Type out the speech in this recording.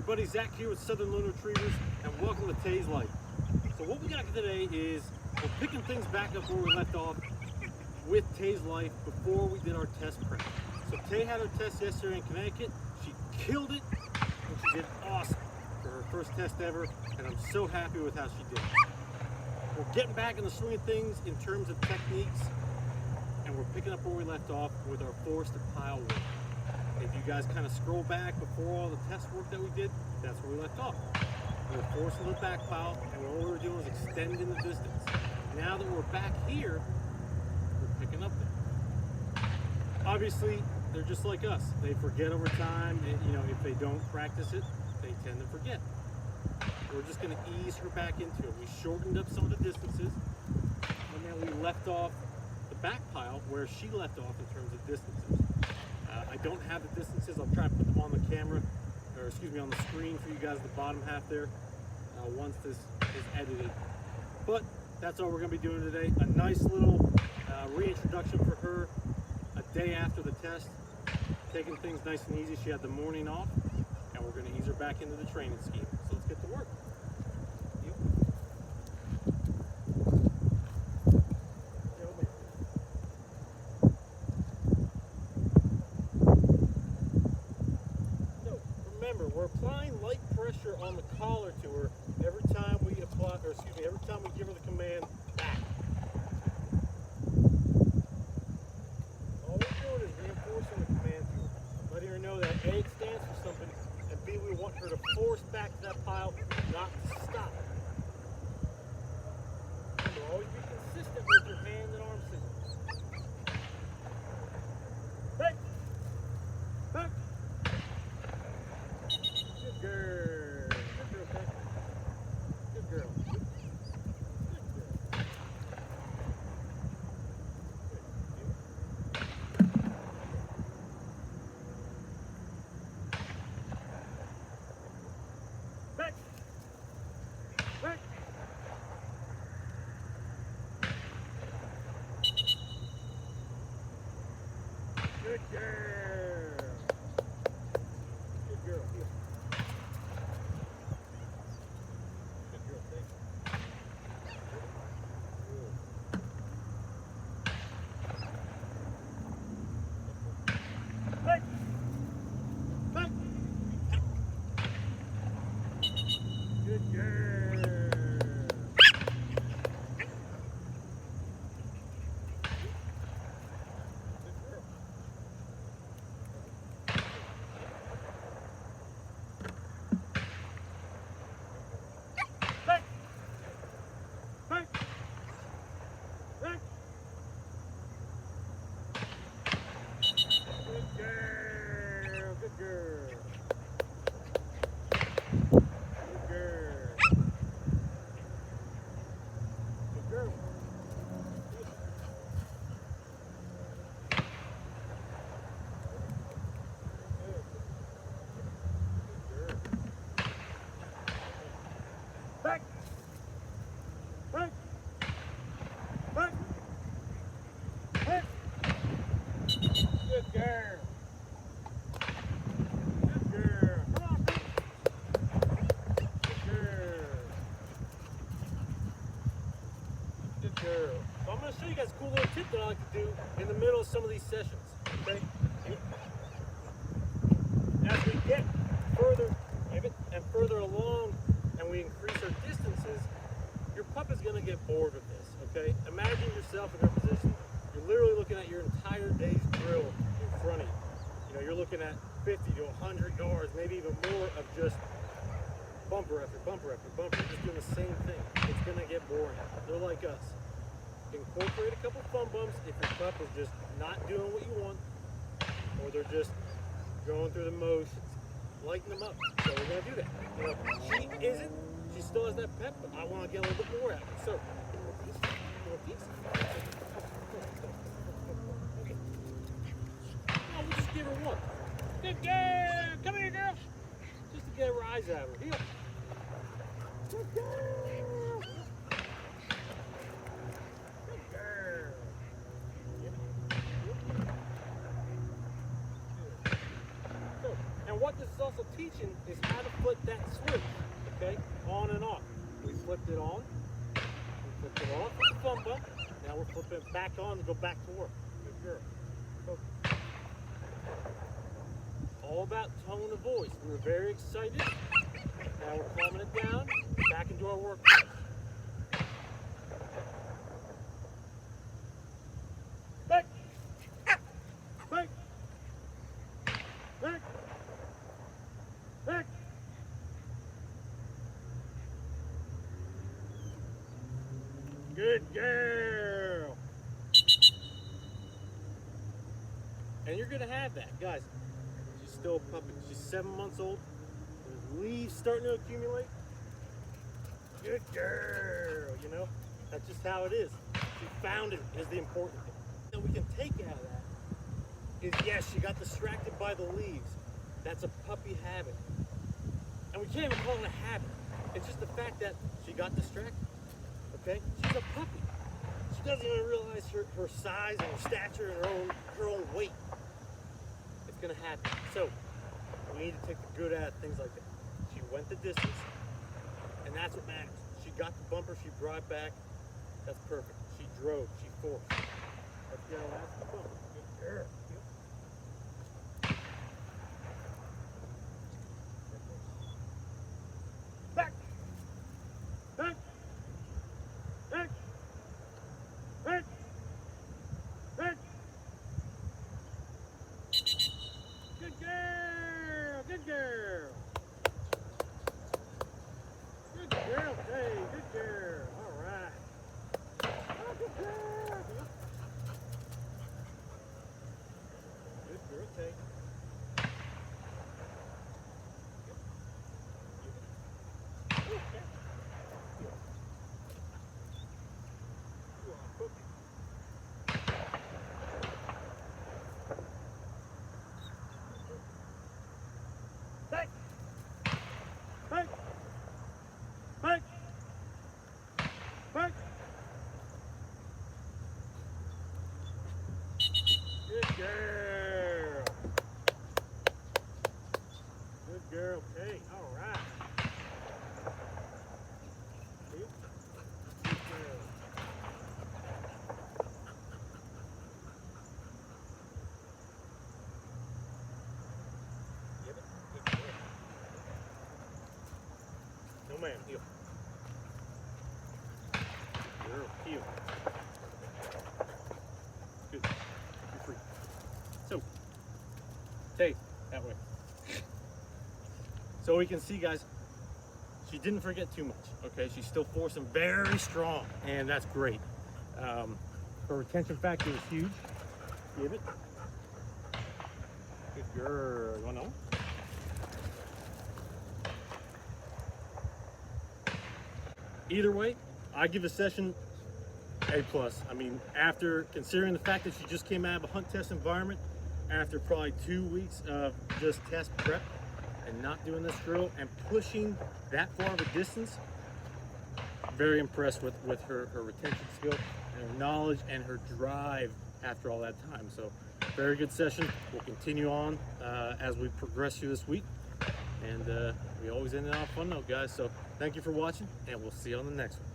everybody, Zach here with Southern Lone Retrievers, and welcome to Tay's Life. So what we got today is we're picking things back up where we left off with Tay's Life before we did our test prep. So Tay had her test yesterday in Connecticut. She killed it, and she did awesome for her first test ever, and I'm so happy with how she did. We're getting back in the swing of things in terms of techniques, and we're picking up where we left off with our force to pile work. If you guys kind of scroll back before all the test work that we did, that's where we left off. We were forcing the back pile, and all we were doing was extending the distance. Now that we're back here, we're picking up there. Obviously, they're just like us. They forget over time, and, you know, if they don't practice it, they tend to forget. We're just going to ease her back into it. We shortened up some of the distances, and then we left off the back pile where she left off in terms of distances. I don't have the distances. I'll try to put them on the camera, or excuse me, on the screen for you guys, the bottom half there, once this is edited. But that's all we're going to be doing today. A nice little reintroduction for her a day after the test, taking things nice and easy. She had the morning off, and we're going to ease her back into the training scheme. So let's get to work. We're applying light pressure on the collar to her every time we apply, or excuse me, every time we give her the command back. All we're doing is reinforcing the command to her, letting her know that A, it stands for something, and B, we want her to force back to that pile, not to stop. So always be consistent with your hand and arm signals. Back! Back! Good girl. Good girl, Good girl. Good girl. Back. Back. Good girl. Good girl. Here. Good girl. Back. Back. Back. Good girl. Good girl. Back! Back! Back! Back! Good girl! Good girl! Come on, back! Good girl! Good girl! So I'm going to show you guys a cool little tip that I like to do in the middle of some of these sessions, okay? As we get further and further along, and we increase our distances, your pup is going to get bored with this, okay? Imagine yourself in her position. You're literally looking at your entire day's drill in front of you. You know, you're looking at 50 to 100 yards, maybe even more of just bumper after bumper after bumper, just doing the same thing. It's going to get boring. They're like us. Incorporate a couple fun bumps if your pup is just not doing what you want, or they're just going through the motions. Lighten them up. So we're going to do that. You know, she isn't. She still has that pep, but I want to get a little bit more out of it. So, little piece. Okay. No, we'll just give her one. Good girl. Come here, girl. Just to get a rise out of her. Here. Good girl. Good girl. So, and what this is also teaching question is how to flip that switch, okay, on and off. We flipped it on, we flipped it off with the thumb bump. Now we're flipping it back on to go back to work. Good girl. Okay. All about tone of voice. We were very excited. Now we're calming it down, back into our work. Back! Back! Back! Back! Good girl! And you're gonna have that, guys. She's still a puppy. She's 7 months old. There's leaves starting to accumulate. Good girl, you know? That's just how it is. She found it is the important thing. That we can take out of that is, yes, she got distracted by the leaves. That's a puppy habit. And we can't even call it a habit. It's just the fact that she got distracted. Okay? She's a puppy. She doesn't even realize her size and her stature and her own weight. It's gonna happen. So we need to take the good out of things like that. She went the distance, and that's what matters. She got the bumper, she brought back. That's perfect. She drove, she forced. Let's get our last bumper. Good girl. Back! Back! Back! Back! Back! Good girl! Good girl! Good girl, hey, good girl. All right. Oh, good girl. Good girl, Tay. Back! Back! Back! Back! Good girl. Good girl, Kate. All right. Good girl. Give it. Good girl. No, ma'am. Heel. Girl, heel. Good. You're free. So, Tay, that way. So we can see, guys, she didn't forget too much, okay? She's still forcing very strong, and that's great. Her retention factor is huge. Give it. Good girl. You want to know? Either way, I give the session A+. I mean, after considering the fact that she just came out of a hunt test environment, after probably 2 weeks of just test prep and not doing this drill and pushing that far of a distance, very impressed with her retention skill and her knowledge and her drive after all that time. So very good session. We'll continue on as we progress through this week. And we always end it on a fun note, guys. So thank you for watching, and we'll see you on the next one.